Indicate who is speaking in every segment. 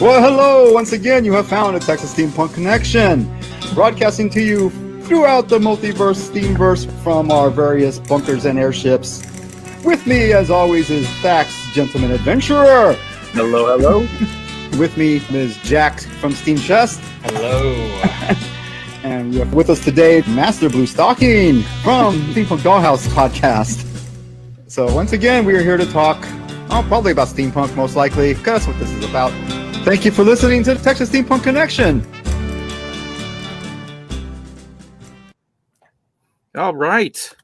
Speaker 1: Well, hello! Once again, you have found a Texas Steampunk Connection, broadcasting to you throughout the multiverse Steamverse from our various bunkers and airships. With me, as always, is Thax, Gentleman Adventurer.
Speaker 2: Hello, hello.
Speaker 1: With me is Jax from Steam Chest.
Speaker 3: Hello.
Speaker 1: And we have with us today Master Blue Stocking from Steampunk Dollhouse podcast. So once again, we are here to talk, probably about steampunk, most likely, because that's what this is about. Thank you for listening to the Texas Steampunk Connection.
Speaker 2: All right.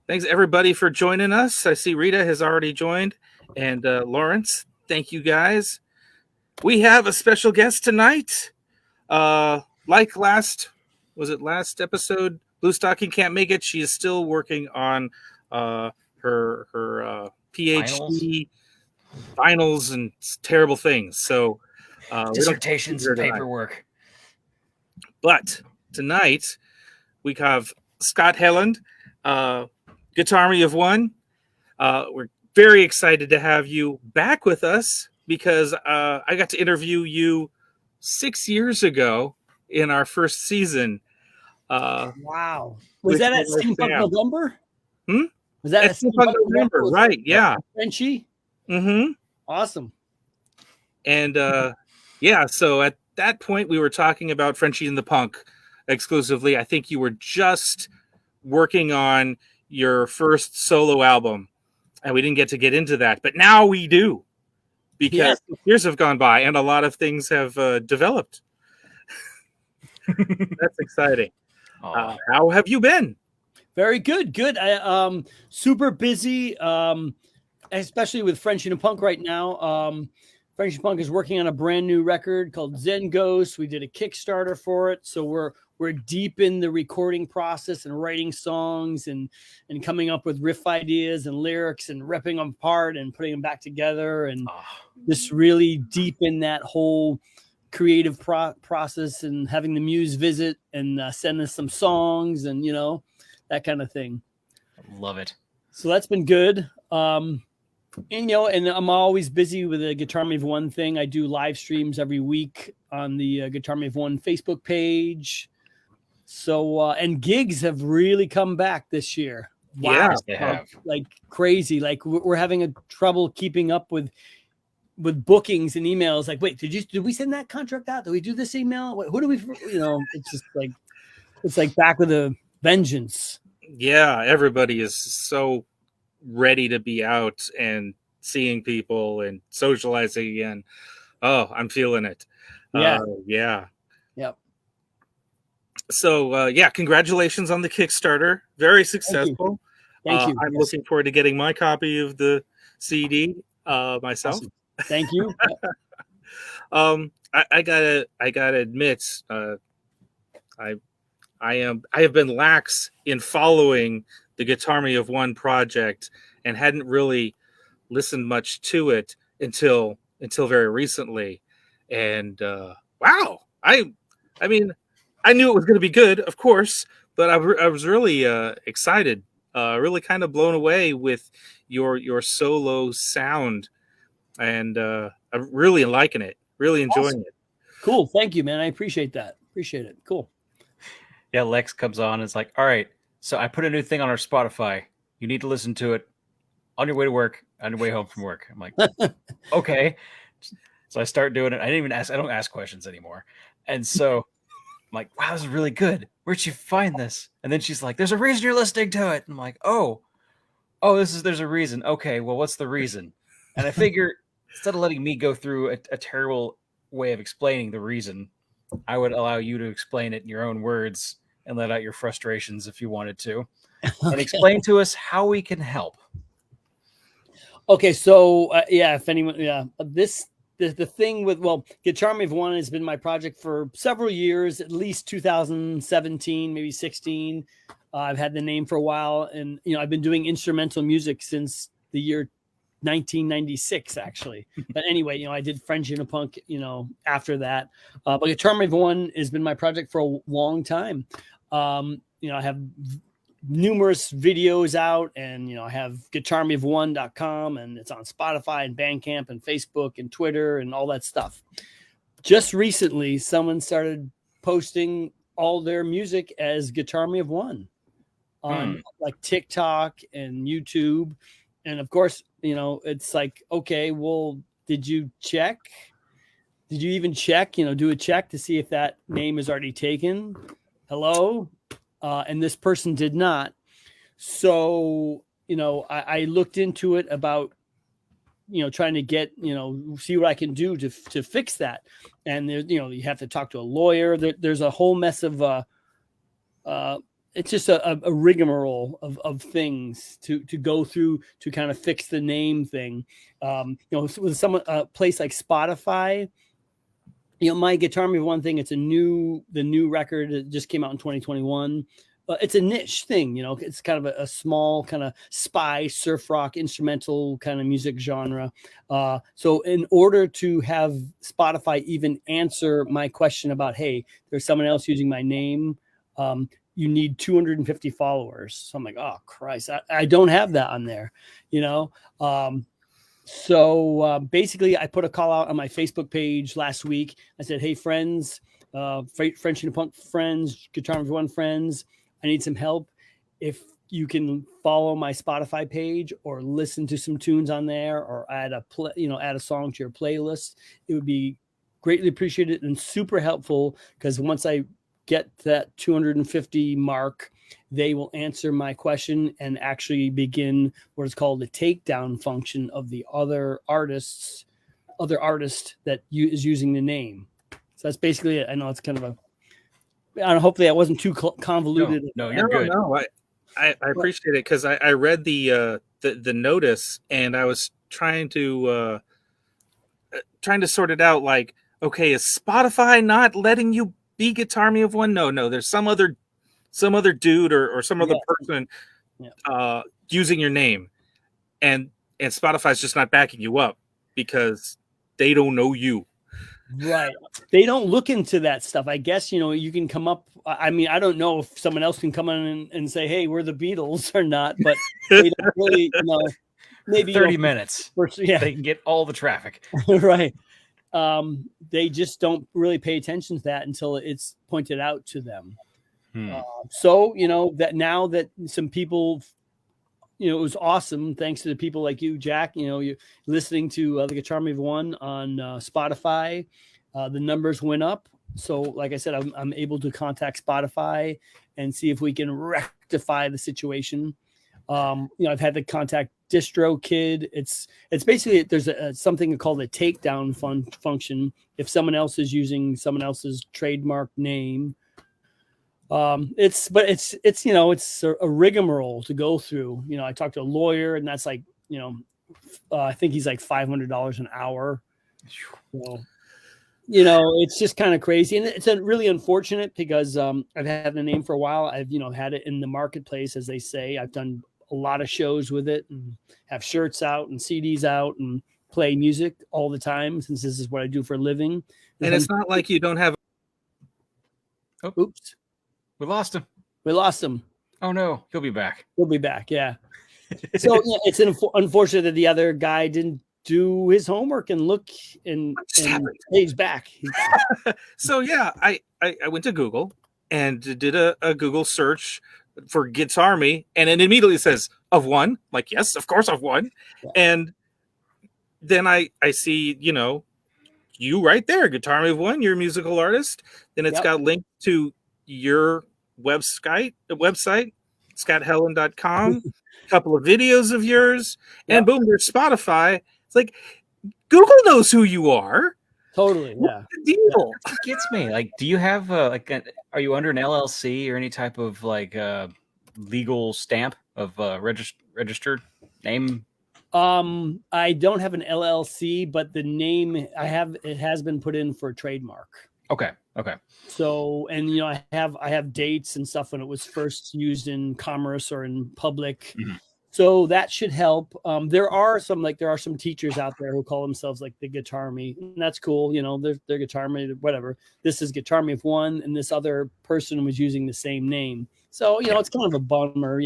Speaker 2: Thanks, everybody, for joining us. I see Rita has already joined, and Lawrence, thank you, guys. We have a special guest tonight. Like last episode, Blue Stocking can't make it. She is still working on her PhD finals and terrible things. So
Speaker 3: dissertations and paperwork.
Speaker 2: But tonight we have Scott Helland, Guitarmy of One. We're very excited to have you back with us because I got to interview you 6 years ago in our first season.
Speaker 4: Wow. Was that at Steampunk November?
Speaker 2: Was that at Steampunk November? Right, yeah.
Speaker 4: Frenchy?
Speaker 2: Mm-hmm.
Speaker 4: Awesome.
Speaker 2: And so at that point we were talking about Frenchie and the Punk exclusively. I think you were just working on your first solo album, and we didn't get into that. But now we do, because years have gone by and a lot of things have developed. That's exciting. How have you been?
Speaker 4: Very good. Good. I super busy, especially with Frenchie and Punk right now. Frenchie and Punk is working on a brand new record called Zen Ghost. We did a Kickstarter for it, so we're deep in the recording process and writing songs and coming up with riff ideas and lyrics and ripping them apart and putting them back together, and just really deep in that whole creative process, and having the muse visit and send us some songs and that kind of thing.
Speaker 3: Love it.
Speaker 4: So that's been good. And I'm always busy with the Guitarmy of One thing. I do live streams every week on the Guitarmy of One Facebook page. So, and gigs have really come back this year.
Speaker 2: Wow. Yeah,
Speaker 3: they have.
Speaker 4: Like crazy. Like we're having a trouble keeping up with bookings and emails. Like, wait, did we send that contract out? Did we do this email? Who do we, it's just like, it's like back with a vengeance.
Speaker 2: Yeah. Everybody is so ready to be out and seeing people and socializing again. Oh, I'm feeling it.
Speaker 4: Yeah.
Speaker 2: Yeah.
Speaker 4: Yep.
Speaker 2: So, congratulations on the Kickstarter. Very successful.
Speaker 4: Thank you.
Speaker 2: I'm looking forward to getting my copy of the CD myself.
Speaker 4: Awesome. Thank you.
Speaker 2: I gotta admit, I have been lax in following the Guitarmy of One project and hadn't really listened much to it until very recently. And wow, I mean, I knew it was going to be good, of course, but I was really excited, really kind of blown away with your solo sound, and I'm really liking it, really enjoying it.
Speaker 4: Cool, thank you, man. I appreciate that. Appreciate it. Cool.
Speaker 3: Yeah, Lex comes on and it's like, all right, so I put a new thing on our Spotify. You need to listen to it on your way to work, on your way home from work. I'm like, okay. So I start doing it. I don't ask questions anymore. And so I'm like, wow, this is really good. Where'd you find this? And then she's like, there's a reason you're listening to it. I'm like, oh, there's a reason. Okay, well, what's the reason? And I figure instead of letting me go through a terrible way of explaining the reason, I would allow you to explain it in your own words and let out your frustrations if you wanted to. Okay. And explain to us how we can help.
Speaker 4: Okay, so if anyone, the thing with, Guitarmy of One has been my project for several years, at least 2017, maybe 16. I've had the name for a while, and I've been doing instrumental music since the year 1996, actually. But anyway, I did French and a Punk, after that. But Guitarmy of One has been my project for a long time. I have numerous videos out, and I have guitarmyof1.com, and it's on Spotify and Bandcamp and Facebook and Twitter and all that stuff. Just recently, someone started posting all their music as Guitarmy of One on like TikTok and YouTube. And of course, it's like, okay, well, did you check? Did you even check, do a check to see if that name is already taken? Hello? And this person did not. So, I looked into it about, trying to get, see what I can do to fix that. And there, you have to talk to a lawyer. There's a whole mess of, it's just a rigmarole of things to go through to kind of fix the name thing. With a place like Spotify, my Guitarmy of One thing, it's the new record. It just came out in 2021. It's a niche thing, it's kind of a small kind of surf rock instrumental kind of music genre. So in order to have Spotify even answer my question about, hey, there's someone else using my name, you need 250 followers. So I'm like, oh Christ, I don't have that on there, So basically I put a call out on my Facebook page last week. I said, hey friends, French and Punk friends, Guitarmy of One friends, I need some help. If you can follow my Spotify page or listen to some tunes on there, or add a song to your playlist, it would be greatly appreciated and super helpful, because once I get that 250 mark, they will answer my question and actually begin what is called the takedown function of the other artist that is using the name. So that's basically it. I know it's kind of hopefully I wasn't too convoluted.
Speaker 3: No, you're good.
Speaker 2: No, I appreciate it, because I read the notice, and I was trying to sort it out. Like, okay, is Spotify not letting you be Guitarmy of One? No, there's some other dude or some other person using your name, and Spotify's just not backing you up because they don't know you.
Speaker 4: Right. They don't look into that stuff. I guess, you can come up. I mean, I don't know if someone else can come in and say, hey, we're the Beatles or not, but they don't really, maybe
Speaker 3: 30 minutes.
Speaker 4: Yeah.
Speaker 3: They can get all the traffic.
Speaker 4: Right. They just don't really pay attention to that until it's pointed out to them. So, that now that some people, it was awesome. Thanks to the people like you, Jack, you're listening to the Guitarmy of One on Spotify. The numbers went up. So like I said, I'm able to contact Spotify and see if we can rectify the situation. I've had to contact DistroKid. It's basically, there's something called a takedown function. If someone else is using someone else's trademark name, it's a rigmarole to go through. I talked to a lawyer, and that's like, I think he's like $500 an hour. So, it's just kind of crazy, and it's really unfortunate because I've had the name for a while. I've had it in the marketplace, as they say. I've done a lot of shows with it, and have shirts out and CDs out and play music all the time, since this is what I do for a living.
Speaker 2: And it's not like you don't have.
Speaker 3: Oh.
Speaker 4: Oops.
Speaker 3: We lost him.
Speaker 4: Oh
Speaker 3: no, he'll be back.
Speaker 4: He'll be back. Yeah. So it's unfortunate that the other guy didn't do his homework and look and he's back.
Speaker 2: So yeah, I went to Google and did a Google search for Guitarmy, and it immediately says of one. Like, yes, of course, of one. Yeah. And then I see, you right there, Guitarmy of One, you're a musical artist. Then it's got linked to your website, scotthelen.com, a couple of videos of yours, and boom, there's Spotify. It's like, Google knows who you are.
Speaker 4: Totally. Yeah.
Speaker 2: What's the deal?
Speaker 3: It gets me. Like, do you have are you under an LLC or any type of legal stamp of registered name?
Speaker 4: I don't have an LLC, but the name it has been put in for a trademark.
Speaker 3: Okay.
Speaker 4: So, and I have dates and stuff when it was first used in commerce or in public. Mm-hmm. So that should help. There are some teachers out there who call themselves like the Guitarmy, and that's cool. They're Guitarmy, whatever. This is Guitarmy of One, and this other person was using the same name. So, it's kind of a bummer.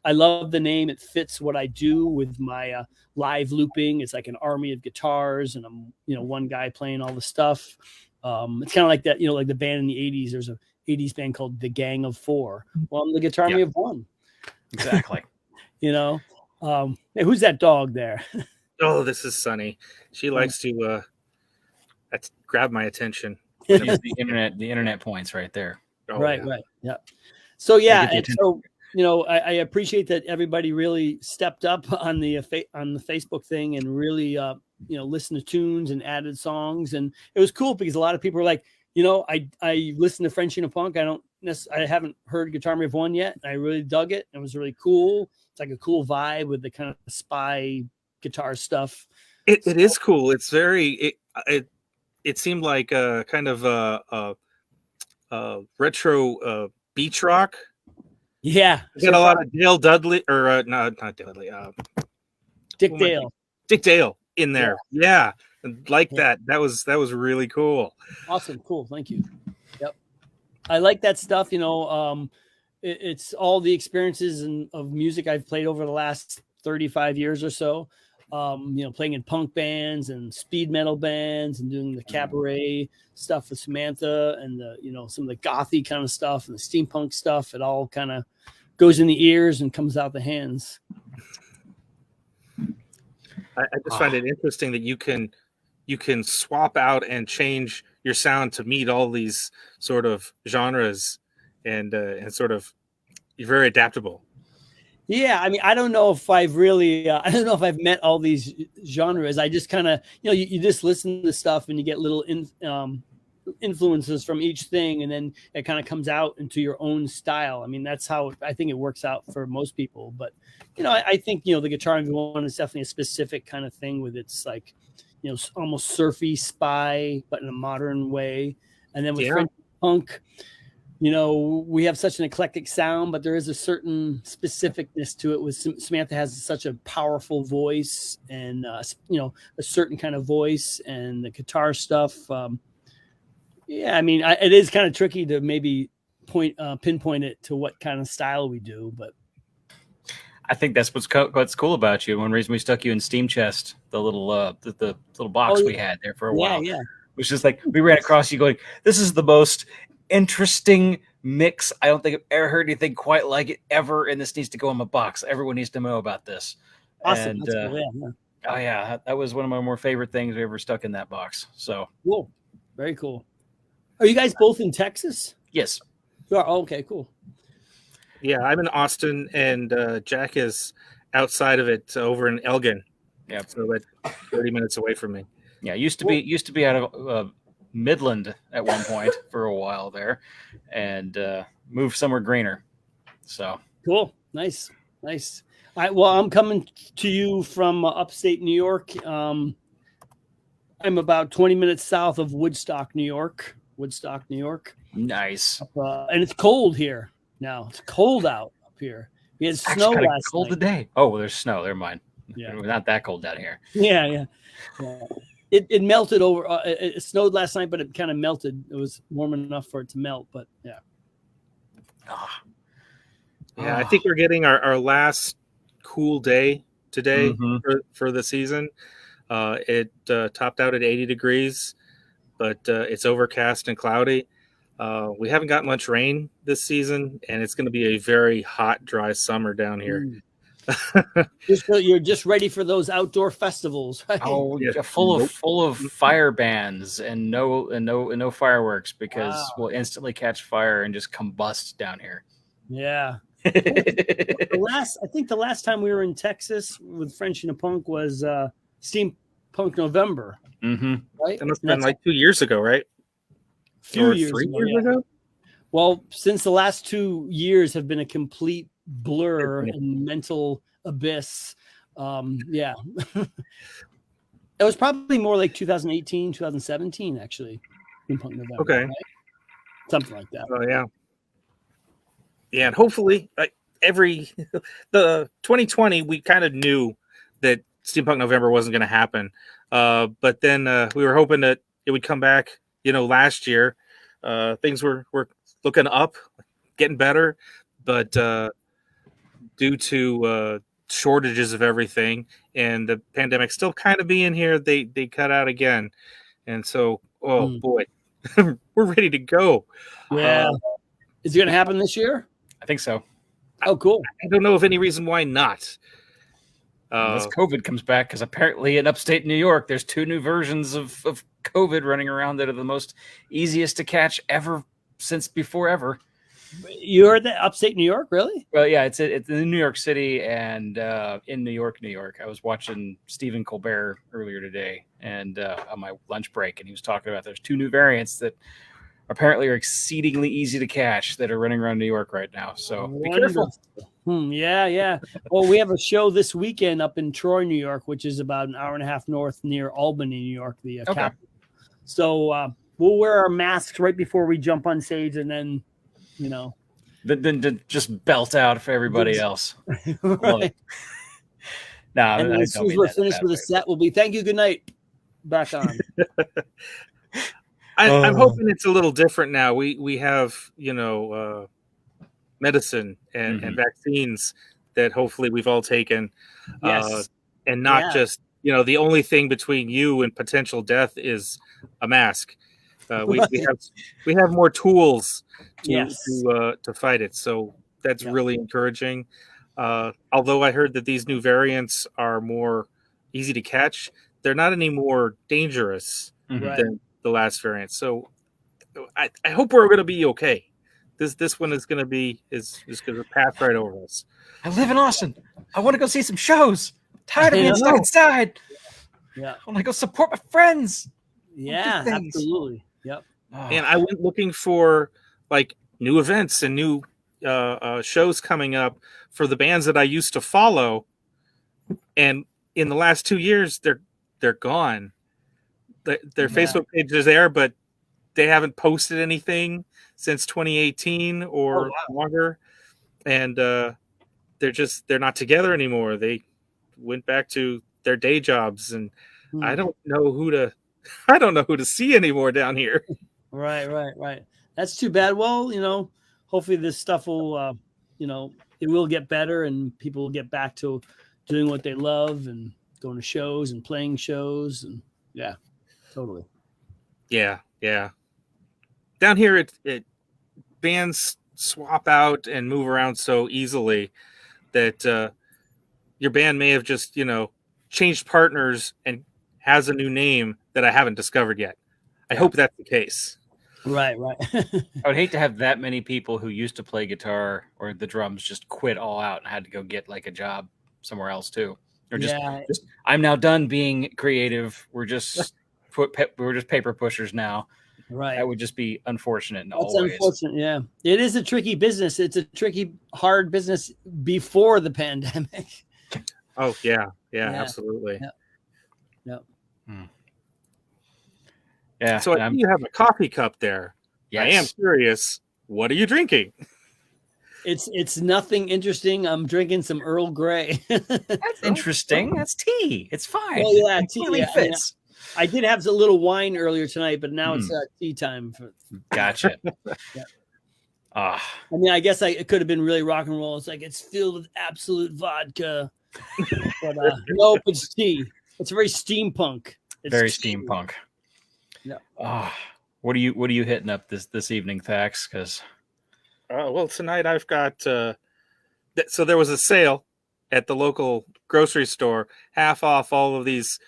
Speaker 4: I love the name. It fits what I do with my live looping. It's like an army of guitars, and I'm, one guy playing all the stuff. It's kind of like that, like the band in the 80s. There's a 80s band called The Gang of Four. Well, I'm the Guitarmy of One.
Speaker 3: Exactly.
Speaker 4: Hey, who's that dog there?
Speaker 2: Oh, this is Sunny. She likes to grab my attention.
Speaker 3: Use the internet points right there.
Speaker 2: Oh,
Speaker 4: right.
Speaker 2: yeah.
Speaker 4: Yeah. So yeah,
Speaker 3: Get the
Speaker 4: and so I appreciate that everybody really stepped up on the Facebook thing and really listened to tunes and added songs, and it was cool because a lot of people were like, I listened to French Punk. I haven't heard Guitarmy of One yet. I really dug it. It was really cool. It's like a cool vibe with the kind of spy guitar stuff.
Speaker 2: It is cool. It's very it seemed like a kind of retro beach rock.
Speaker 4: Yeah,
Speaker 2: You got a lot of Dale Dudley, or not Dudley.
Speaker 4: Dick Dale.
Speaker 2: Dick Dale in there. Yeah. Like that. That was really cool.
Speaker 4: Awesome. Cool. Thank you. Yep. I like that stuff. It's all the experiences of music I've played over the last 35 years or so. Playing in punk bands and speed metal bands and doing the cabaret stuff with Samantha and some of the gothy kind of stuff and the steampunk stuff. It all kind of goes in the ears and comes out the hands.
Speaker 2: I just find it interesting that you can swap out and change your sound to meet all these sort of genres and sort of you're very adaptable.
Speaker 4: Yeah, I mean, I don't know if I've met all these genres. I just kind of, you just listen to stuff and you get little influences from each thing, and then it kind of comes out into your own style. I mean, that's how I think it works out for most people. But, I think, the Guitarmy of One is definitely a specific kind of thing with its like, almost surfy spy, but in a modern way. And then with French Punk, we have such an eclectic sound, but there is a certain specificness to it. With Samantha has such a powerful voice and, a certain kind of voice, and the guitar stuff. I mean, it is kind of tricky to maybe pinpoint it to what kind of style we do, but
Speaker 3: I think that's what's cool about you. One reason we stuck you in Steam Chest, the little the little box we had there for a while.
Speaker 4: Yeah.
Speaker 3: It was just like we ran across you going, this is the most interesting mix. I don't think I've ever heard anything quite like it ever, and this needs to go in my box. Everyone needs to know about this.
Speaker 4: Awesome.
Speaker 3: And,
Speaker 4: cool.
Speaker 3: Oh yeah, that was one of my more favorite things we ever stuck in that box. So
Speaker 4: cool. Very cool. Are you guys both in Texas?
Speaker 3: Yes.
Speaker 4: You are? Oh, okay, cool.
Speaker 2: Yeah, I'm in Austin, and Jack is outside of it over in Elgin.
Speaker 3: Yeah,
Speaker 2: so about 30 minutes away from me.
Speaker 3: Yeah, used to be out of Midland at one point for a while there, and moved somewhere greener. So
Speaker 4: cool, nice. I'm coming to you from upstate New York. I'm about 20 minutes south of Woodstock, New York.
Speaker 3: Nice.
Speaker 4: And it's cold here now. It's cold out up here. We had snow last
Speaker 3: cold
Speaker 4: night.
Speaker 3: Today. Oh, well, there's snow. Never mind.
Speaker 4: Yeah,
Speaker 3: We're not that cold down here.
Speaker 4: Yeah. It melted over. It snowed last night, but it kind of melted. It was warm enough for it to melt, but yeah.
Speaker 2: Yeah, I think we're getting our last cool day today for the season. It topped out at 80 degrees, but it's overcast and cloudy. We haven't got much rain this season, and it's going to be a very hot, dry summer down here.
Speaker 4: You're just ready for those outdoor festivals, right?
Speaker 3: Oh, yeah. full of fire bans and no fireworks because we'll instantly catch fire and just combust down here.
Speaker 4: Yeah. I think the last time we were in Texas with French Punk was Steampunk November. Right?
Speaker 2: That must have been like 2 years ago, right?
Speaker 4: Few years
Speaker 2: 3 years ago?
Speaker 4: Well, since the last 2 years have been a complete blur and mental abyss. It was probably more like 2018, 2017, actually. Steampunk November.
Speaker 2: Okay.
Speaker 4: Right? Something like that.
Speaker 2: Oh, yeah. Yeah, and hopefully, the 2020, we kind of knew that Steampunk November wasn't going to happen. But then we were hoping that it would come back, last year. Things were looking up, getting better. but due to shortages of everything and the pandemic still kind of being here, they cut out again. And so, boy, we're ready to go.
Speaker 4: Yeah. Is it going to happen this year?
Speaker 3: I think so.
Speaker 4: Oh, cool.
Speaker 2: I don't know of any reason why not.
Speaker 3: Unless COVID comes back, because apparently in upstate New York, there's 2 new versions of COVID running around that are the most easiest to catch ever since before ever.
Speaker 4: You heard that? Upstate New York, really?
Speaker 3: Well, yeah, it's in New York City and in New York. I was watching Stephen Colbert earlier today and on my lunch break, and he was talking about there's 2 new variants that apparently are exceedingly easy to catch that are running around New York right now. So be careful.
Speaker 4: Yeah. Well, we have a show this weekend up in Troy, New York, which is about an hour and a half north near Albany, New York, the capital. So we'll wear our masks right before we jump on stage, and then,
Speaker 3: Then to just belt out for everybody else.
Speaker 4: Right. And as soon as we're finished with the set, we'll be thank you, good night, back on.
Speaker 2: I'm hoping it's a little different now. We have, medicine and vaccines that hopefully we've all taken.
Speaker 4: Yes.
Speaker 2: And not just, the only thing between you and potential death is a mask. We have more tools to fight it. So that's really encouraging. Although I heard that these new variants are more easy to catch, they're not any more dangerous than the last variant. So I hope we're going to be okay. This one is going to be is going to pass right over us.
Speaker 3: I live in Austin. I want to go see some shows. I'm tired of being stuck inside.
Speaker 4: Yeah.
Speaker 3: I want to go support my friends.
Speaker 4: Yeah, absolutely. Yep.
Speaker 2: And I went looking for like new events and new shows coming up for the bands that I used to follow. And in the last 2 years, they're gone. Their Facebook page is there, but they haven't posted anything since 2018 or longer. And they're not together anymore. They went back to their day jobs, and I don't know who to see anymore down here.
Speaker 4: Right. That's too bad. Well, hopefully this stuff will, it will get better and people will get back to doing what they love and going to shows and playing shows. And yeah, totally.
Speaker 2: Yeah. Down here, it bands swap out and move around so easily that your band may have just, changed partners and has a new name that I haven't discovered yet. I hope that's the case.
Speaker 4: Right.
Speaker 3: I would hate to have that many people who used to play guitar or the drums just quit all out and had to go get like a job somewhere else too. Or just I'm now done being creative. We're just paper pushers now.
Speaker 4: Right.
Speaker 3: That would just be unfortunate in
Speaker 4: That's
Speaker 3: all ways.
Speaker 4: Unfortunate, yeah. It is a tricky business. It's a tricky, hard business before the pandemic.
Speaker 2: Oh, yeah, absolutely.
Speaker 4: Yeah.
Speaker 3: Yeah.
Speaker 2: So I see you have a coffee cup there. Yes. I am curious. What are you drinking?
Speaker 4: It's nothing interesting. I'm drinking some Earl Grey.
Speaker 3: That's interesting. That's tea. It's fine.
Speaker 4: Oh yeah, tea
Speaker 3: really fits.
Speaker 4: I did have a little wine earlier tonight, but now it's tea time.
Speaker 3: Gotcha.
Speaker 4: I mean, I guess it could have been really rock and roll. It's like it's filled with absolute vodka, but nope, it's tea. It's very steampunk. It's
Speaker 3: very steampunk.
Speaker 4: Yeah.
Speaker 3: What are you hitting up this evening, Thax? Because
Speaker 2: well, tonight I've got. So there was a sale at the local grocery store, half off all of these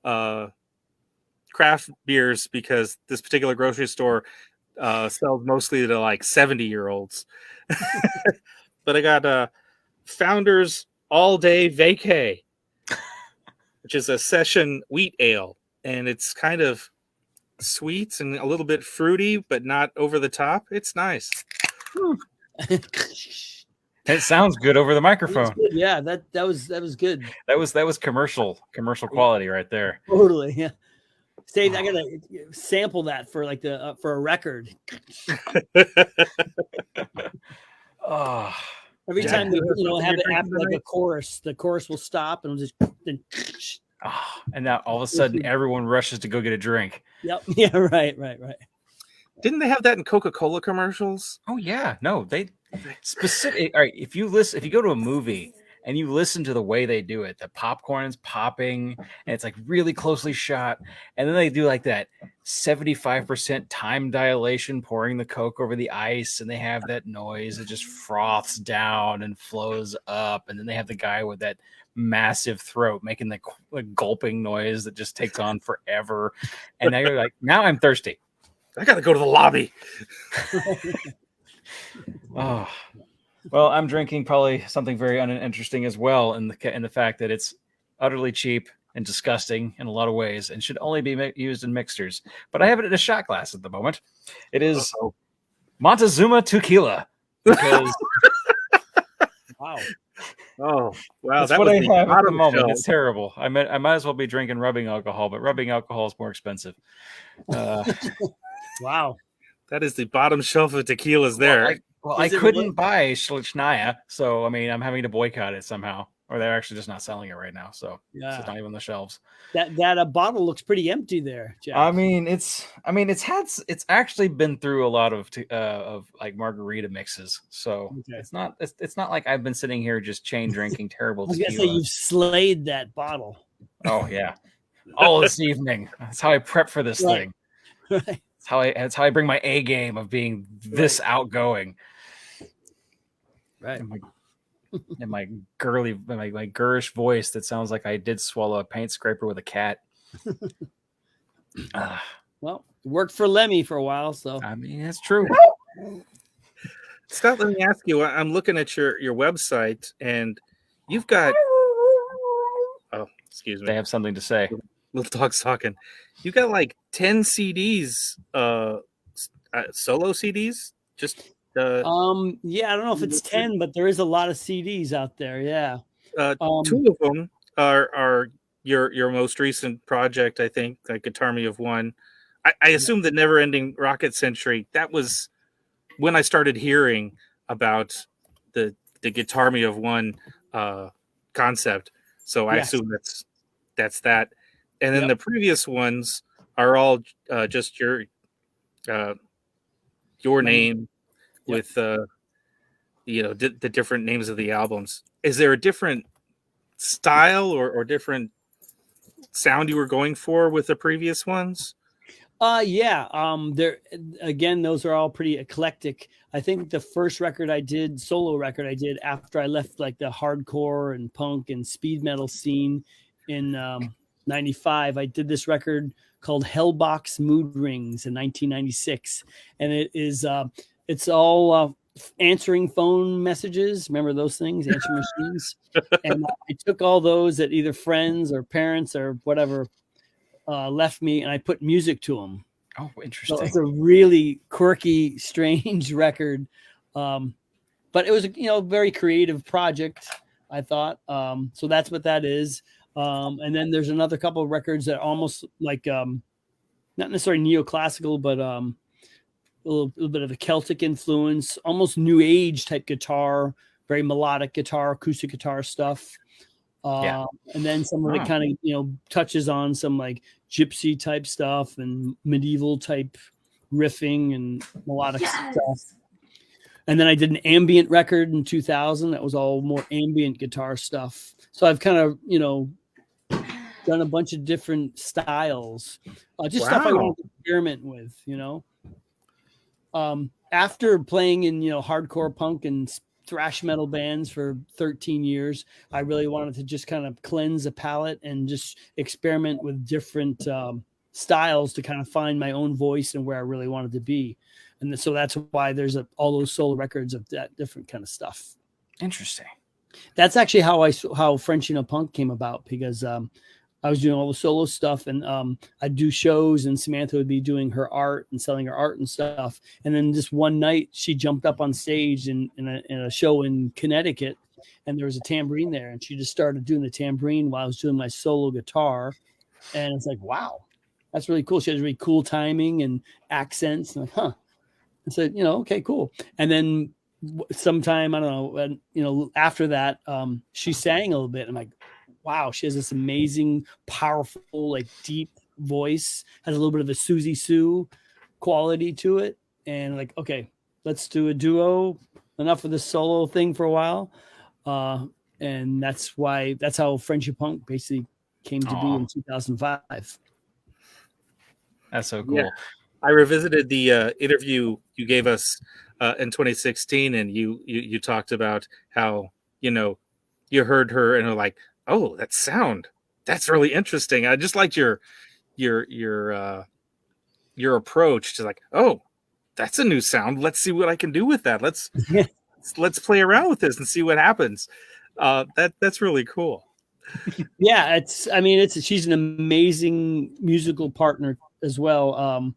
Speaker 2: craft beers because this particular grocery store sells mostly to like 70-year-olds. But I got Founders All Day Vacay, which is a session wheat ale, and it's kind of sweet and a little bit fruity, but not over the top. It's nice.
Speaker 3: It sounds good over the microphone.
Speaker 4: Yeah, that was good.
Speaker 3: That was commercial quality right there.
Speaker 4: Totally, yeah. Steve, I gotta sample that for like for a record. Every time they have it happen like a chorus, the chorus will stop and it'll just.
Speaker 3: And now all of a sudden everyone rushes to go get a drink.
Speaker 4: Yep. Yeah. Right.
Speaker 2: Didn't they have that in Coca-Cola commercials?
Speaker 3: Oh yeah. No, specific. All right, if you go to a movie and you listen to the way they do it, the popcorn is popping and it's like really closely shot, and then they do like that 75% time dilation, pouring the Coke over the ice, and they have that noise. It just froths down and flows up, and then they have the guy with that massive throat making the gulping noise that just takes on forever. And now you're like, now I'm thirsty.
Speaker 2: I gotta go to the lobby.
Speaker 3: Oh, well, I'm drinking probably something very uninteresting as well, in the fact that it's utterly cheap and disgusting in a lot of ways, and should only be used in mixers. But I have it in a shot glass at the moment. It is Montezuma Tequila. Because
Speaker 4: Wow.
Speaker 2: Oh, wow.
Speaker 3: that's
Speaker 2: That
Speaker 3: what
Speaker 2: was
Speaker 3: I
Speaker 2: the
Speaker 3: have at the
Speaker 2: bottom
Speaker 3: moment.
Speaker 2: shelf.
Speaker 3: It's terrible. I might as well be drinking rubbing alcohol, but rubbing alcohol is more expensive.
Speaker 4: Wow.
Speaker 2: That is the bottom shelf of tequilas there.
Speaker 3: I couldn't buy Schlichnaya, so I mean, I'm having to boycott it somehow, or they're actually just not selling it right now. So
Speaker 4: Yeah.
Speaker 3: it's not even on the shelves.
Speaker 4: That bottle looks pretty empty there, Jeff.
Speaker 3: It's actually been through a lot of like margarita mixes, so
Speaker 4: Okay.
Speaker 3: it's not like I've been sitting here just chain drinking terrible
Speaker 4: I was gonna say
Speaker 3: tequila.
Speaker 4: you've slayed that bottle.
Speaker 3: Oh yeah, all this evening. That's how I prep for this
Speaker 4: Right.
Speaker 3: thing.
Speaker 4: Right.
Speaker 3: That's how I bring my A game of being this outgoing.
Speaker 4: Right.
Speaker 3: And my girly, my girish voice that sounds like I did swallow a paint scraper with a cat.
Speaker 4: Well, it worked for Lemmy for a while, so
Speaker 3: I mean, that's true.
Speaker 2: Scott, let me ask you. I'm looking at your website, and you've got. Oh, excuse me.
Speaker 3: They have something to say.
Speaker 2: Little dog's talking. You got like 10 CDs, solo CDs. Just
Speaker 4: yeah, I don't know if it's 10, but there is a lot of CDs out there. Yeah.
Speaker 2: 2 of them are your most recent project, I think, like Guitarmy of One. I assume the Never Ending Rocket Century. That was when I started hearing about the Guitarmy of One concept. So I assume that's that. And then the previous ones are all just your name with the different names of the albums. Is there a different style or different sound you were going for with the previous ones?
Speaker 4: There again, those are all pretty eclectic. I think the first solo record I did after I left like the hardcore and punk and speed metal scene in 95, I did this record called Hellbox Mood Rings in 1996, and it is it's all answering phone messages. Remember those things, answering machines? And I took all those that either friends or parents or whatever left me, and I put music to them.
Speaker 3: Oh, interesting.
Speaker 4: So it's a really quirky, strange record, but it was a very creative project, I thought. So that's what that is. And then there's another couple of records that are almost like not necessarily neoclassical, but a little bit of a Celtic influence, almost new age type guitar, very melodic guitar, acoustic guitar stuff. And then some of it kind of touches on some like gypsy type stuff and medieval type riffing and melodic stuff. And then I did an ambient record in 2000 that was all more ambient guitar stuff. So I've kind of done a bunch of different styles, just stuff I want to experiment with. After playing in hardcore punk and thrash metal bands for 13 years, I really wanted to just kind of cleanse the palette and just experiment with different styles to kind of find my own voice and where I really wanted to be. And so that's why there's all those solo records of that different kind of stuff.
Speaker 3: Interesting.
Speaker 4: That's actually how French Punk came about, because I was doing all the solo stuff, and I'd do shows, and Samantha would be doing her art and selling her art and stuff. And then just one night, she jumped up on stage in a show in Connecticut, and there was a tambourine there, and she just started doing the tambourine while I was doing my solo guitar. And it's like, wow, that's really cool. She has really cool timing and accents. And like, I said, okay, cool. And then sometime, I don't know, after that, she sang a little bit. I'm like, wow, she has this amazing, powerful, like deep voice, has a little bit of a Susie Sue quality to it. And like, okay, let's do a duo. enough of the solo thing for a while. And that's how Friendship Punk basically came to be in 2005.
Speaker 3: That's so cool.
Speaker 2: Yeah. I revisited the interview you gave us in 2016, and you talked about how, you heard her and are like, oh, that sound, that's really interesting. I just liked your approach to like, oh, that's a new sound. Let's see what I can do with that. Let's play around with this and see what happens. That's really cool.
Speaker 4: Yeah, she's an amazing musical partner as well.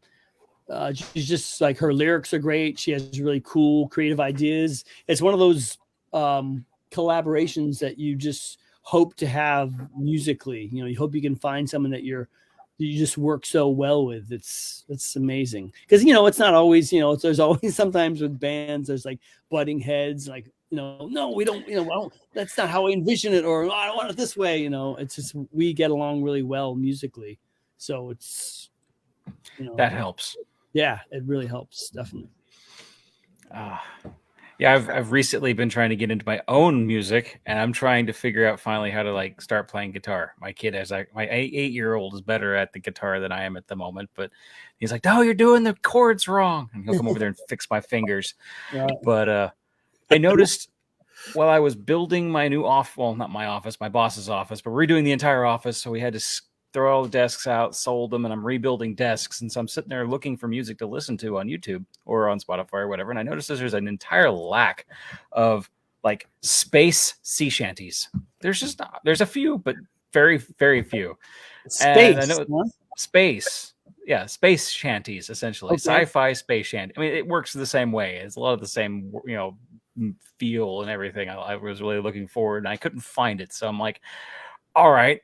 Speaker 4: She's just like, her lyrics are great. She has really cool creative ideas. It's one of those collaborations that you just hope to have musically. You hope you can find someone that you just work so well with. It's amazing, because it's not always, there's always sometimes with bands there's like butting heads, like, no, we don't, that's not how I envision it, or I don't want it this way. It's just, we get along really well musically, so it's,
Speaker 3: that helps.
Speaker 4: Yeah, it really helps, definitely.
Speaker 3: Yeah, I've recently been trying to get into my own music, and I'm trying to figure out finally how to like start playing guitar. My kid has my 8-year-old is better at the guitar than I am at the moment, but he's like, "No, you're doing the chords wrong," and he'll come over there and fix my fingers. Right. But I noticed while I was building my new not my office, my boss's office, but redoing the entire office, so we had to throw all the desks out, sold them, and I'm rebuilding desks. And so I'm sitting there looking for music to listen to on YouTube or on Spotify or whatever. And I noticed there's an entire lack of like space sea shanties. There's a few, but very, very few.
Speaker 4: Space.
Speaker 3: And I know space. Yeah, space shanties, essentially. Okay. Sci-fi space shanty. I mean, it works the same way. It's a lot of the same, feel and everything. I was really looking forward, and I couldn't find it. So I'm like, all right,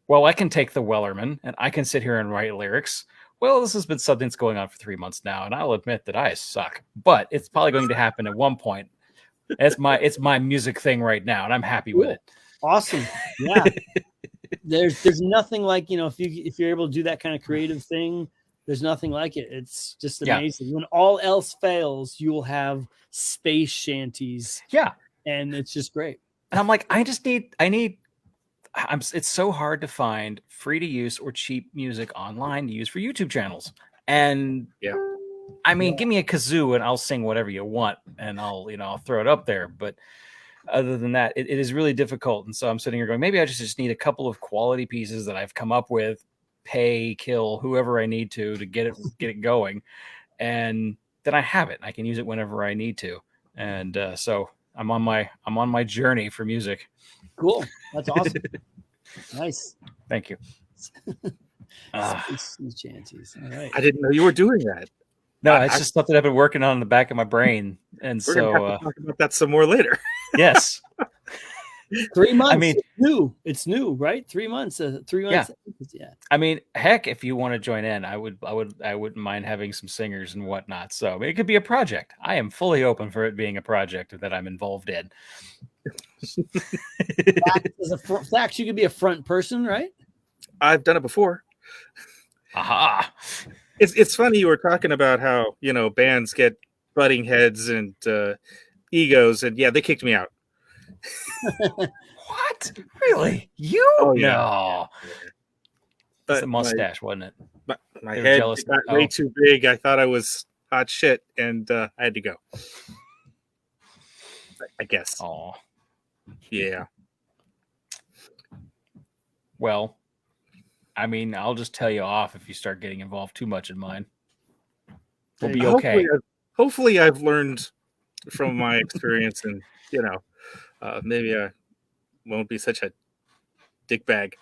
Speaker 3: well, I can take the Wellerman and I can sit here and write lyrics. Well, this has been something that's going on for 3 months now, and I'll admit that I suck, but it's probably going to happen at one point. It's my music thing right now, and I'm happy with it.
Speaker 4: Awesome. Yeah. There's nothing like, if you're able to do that kind of creative thing, there's nothing like it. It's just amazing. Yeah. When all else fails, you will have space shanties.
Speaker 3: Yeah.
Speaker 4: And it's just great.
Speaker 3: And I'm like, I need it's so hard to find free to use or cheap music online to use for YouTube channels. And I mean, give me a kazoo and I'll sing whatever you want, and I'll throw it up there. But other than that, it is really difficult. And so I'm sitting here going, maybe I just need a couple of quality pieces that I've come up with, kill whoever I need to get it going. And then I have it. I can use it whenever I need to. And so I'm on my journey for music.
Speaker 4: Cool. That's awesome. Nice.
Speaker 3: Thank you.
Speaker 4: Chances. All right.
Speaker 2: I didn't know you were doing that.
Speaker 3: No, it's just something I've been working on in the back of my brain. And
Speaker 2: we're gonna have to talk about that some more later.
Speaker 3: Yes.
Speaker 4: 3 months. I mean, it's new, right? 3 months. 3 months.
Speaker 3: Yeah. I mean, heck, if you want to join in, I wouldn't mind having some singers and whatnot. So it could be a project. I am fully open for it being a project that I'm involved in.
Speaker 4: Flax, you could be a front person, right?
Speaker 2: I've done it before.
Speaker 3: Aha.
Speaker 2: It's funny you were talking about how, bands get butting heads and egos, and they kicked me out.
Speaker 3: What? Really? You?
Speaker 2: Oh, yeah.
Speaker 3: No. It's a mustache, wasn't it?
Speaker 2: My head got way too big. I thought I was hot shit, and I had to go. I guess.
Speaker 3: Oh.
Speaker 2: Yeah.
Speaker 3: Well, I mean, I'll just tell you off if you start getting involved too much in mine. We'll be okay.
Speaker 2: Hopefully I've learned from my experience, and maybe I won't be such a dickbag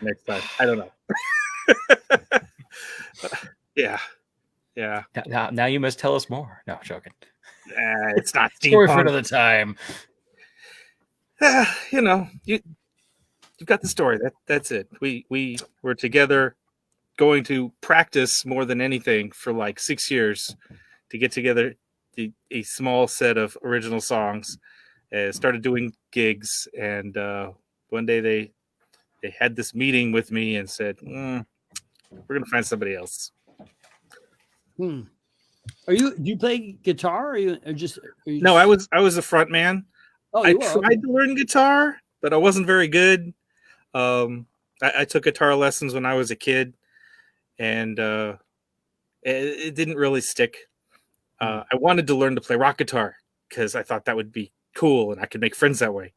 Speaker 2: next time. I don't know. Yeah.
Speaker 3: Now you must tell us more. No, joking.
Speaker 2: It's not
Speaker 3: story for another time.
Speaker 2: You've got the story. That's it. We were together, going to practice more than anything for like 6 years to get together a small set of original songs. Started doing gigs, and one day they had this meeting with me and said, "We're gonna find somebody else."
Speaker 4: Do you play guitar? Or
Speaker 2: No, I was a front man.
Speaker 4: Oh,
Speaker 2: I
Speaker 4: you are?
Speaker 2: tried to learn guitar, but I wasn't very good. I took guitar lessons when I was a kid, and it didn't really stick. I wanted to learn to play rock guitar because I thought that would be cool and I could make friends that way.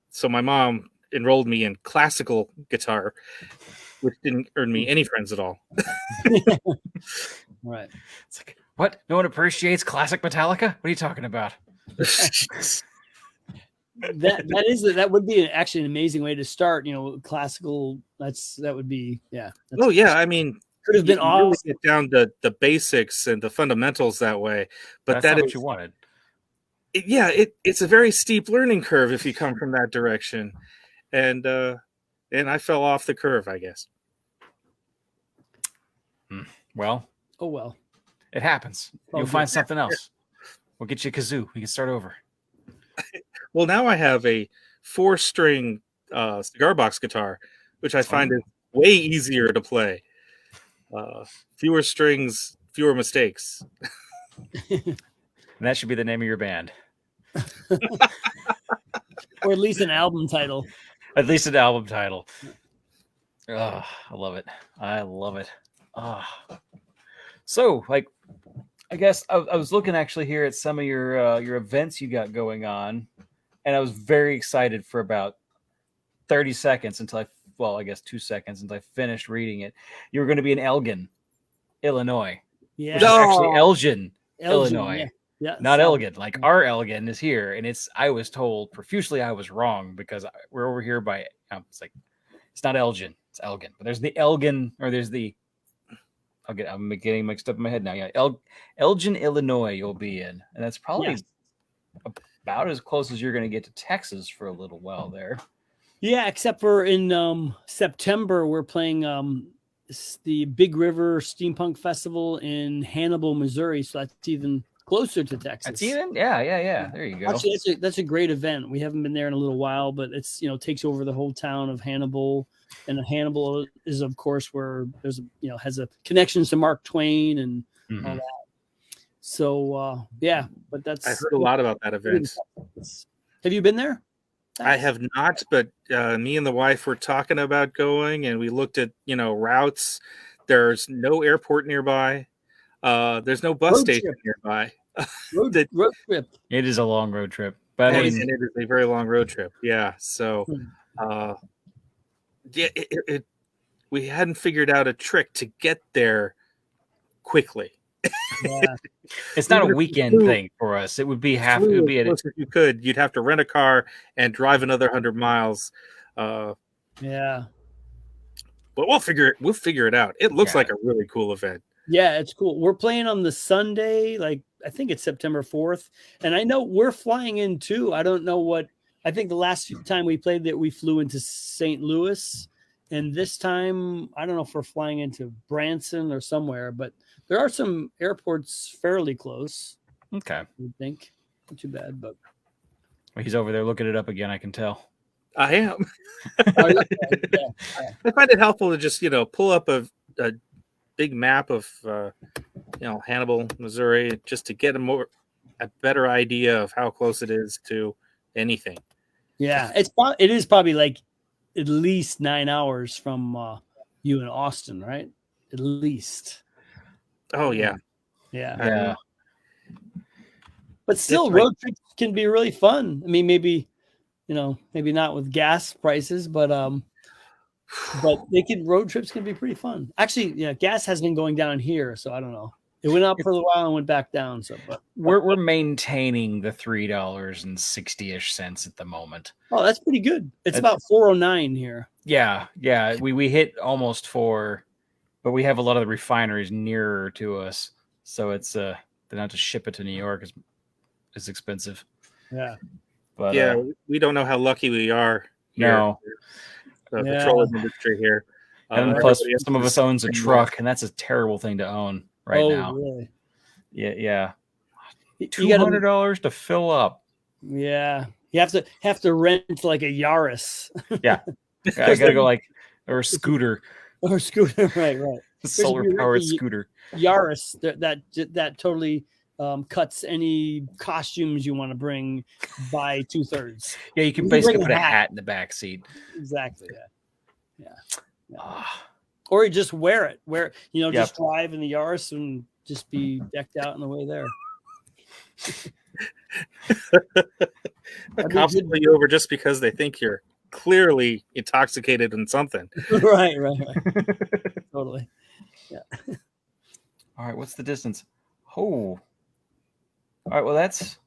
Speaker 2: So my mom enrolled me in classical guitar, which didn't earn me any friends at all.
Speaker 4: Right.
Speaker 3: It's like, what? No one appreciates classic Metallica? What are you talking about?
Speaker 4: That would be actually an amazing way to start. Classical. That would be
Speaker 2: Oh yeah, I mean,
Speaker 4: could have been
Speaker 2: you really
Speaker 4: awesome.
Speaker 2: get down to the basics and the fundamentals that way. But
Speaker 3: that's not what you wanted.
Speaker 2: It's a very steep learning curve if you come from that direction, and I fell off the curve, I guess.
Speaker 3: Well,
Speaker 4: oh well,
Speaker 3: it happens. You'll find something else. We'll get you a kazoo. We can start over.
Speaker 2: Well, now I have a 4-string cigar box guitar, which I find is way easier to play. Fewer strings, fewer mistakes.
Speaker 3: And that should be the name of your band.
Speaker 4: Or at least an album title.
Speaker 3: At least an album title. Oh, I love it. I love it. Oh. So, like, I guess I was looking actually here at some of your events you got going on, and I was very excited for about 30 seconds until I guess 2 seconds until I finished reading it. You were going to be in Elgin, Illinois.
Speaker 4: Yeah.
Speaker 3: Which is actually Elgin, Illinois.
Speaker 4: Yeah.
Speaker 3: Not Elgin. Like our Elgin is here, and I was told profusely I was wrong because we're over here by. It's like it's not Elgin, it's Elgin. But there's the Elgin, or there's the. I'm getting mixed up in my head now. Yeah, Elgin, Illinois. You'll be in, and that's probably about as close as you're going to get to Texas for a little while there.
Speaker 4: Yeah, except for in September we're playing the Big River Steampunk Festival in Hannibal, Missouri. So that's even closer to Texas.
Speaker 3: That's even, yeah. There you go.
Speaker 4: Actually, that's a great event. We haven't been there in a little while, but it's takes over the whole town of Hannibal, and Hannibal is of course where there's has a connections to Mark Twain and all that. So but that's
Speaker 2: I heard a lot about that event.
Speaker 4: Have you been there?
Speaker 2: I have not, but me and the wife were talking about going, and we looked at routes. There's no airport nearby. There's no bus station nearby.
Speaker 4: Road trip.
Speaker 3: It is a long road trip, but
Speaker 2: and it is a very long road trip. Yeah, so we hadn't figured out a trick to get there quickly.
Speaker 4: Yeah.
Speaker 3: It's not a weekend thing for us. It would be half. It would be
Speaker 2: if you could. You'd have to rent a car and drive another 100 miles.
Speaker 4: Yeah,
Speaker 2: but we'll figure it out. It looks like a really cool event.
Speaker 4: Yeah, it's cool. We're playing on the Sunday, like I think it's September 4th, and I know we're flying in too. I don't know what. I think the last time we played that we flew into St. Louis, and this time I don't know if we're flying into Branson or somewhere, but there are some airports fairly close.
Speaker 3: Okay,
Speaker 4: I would think not too bad, but
Speaker 3: he's over there looking it up again. I can tell.
Speaker 2: I am. I find it helpful to just pull up a big map of Hannibal, Missouri, just to get a better idea of how close it is to anything.
Speaker 4: Yeah, it is probably like at least 9 hours from you in Austin, right? At least.
Speaker 2: Oh yeah.
Speaker 4: But still, road trips can be really fun. I mean, maybe not with gas prices, but road trips can be pretty fun. Actually, gas has been going down here, so I don't know. It went up for a while and went back down. So, but
Speaker 3: we're maintaining the $3.60-ish at the moment.
Speaker 4: Oh, that's pretty good. It's about 4.09 here.
Speaker 3: Yeah. We hit almost 4, but we have a lot of the refineries nearer to us, so it's then have to ship it to New York is expensive.
Speaker 4: Yeah,
Speaker 3: but
Speaker 2: we don't know how lucky we are.
Speaker 3: No,
Speaker 2: the petroleum industry here,
Speaker 3: and plus some of us owns a truck, and that's a terrible thing to own now.
Speaker 4: Really?
Speaker 3: Yeah. $200 to fill up.
Speaker 4: Yeah, you have to rent like a Yaris.
Speaker 3: Yeah, I gotta go or a scooter.
Speaker 4: Or scooter, right.
Speaker 3: Solar powered scooter.
Speaker 4: Yaris that totally cuts any costumes you want to bring by 2/3.
Speaker 3: Yeah, you can basically put a hat in the back seat.
Speaker 4: Exactly. Yeah. Or you just wear it. Just drive in the Yaris and just be decked out on the way there.
Speaker 2: The cops pull you over just because they think you're clearly intoxicated in something.
Speaker 4: Right. Totally. Yeah.
Speaker 3: All right, what's the distance? Oh. All right, well, that's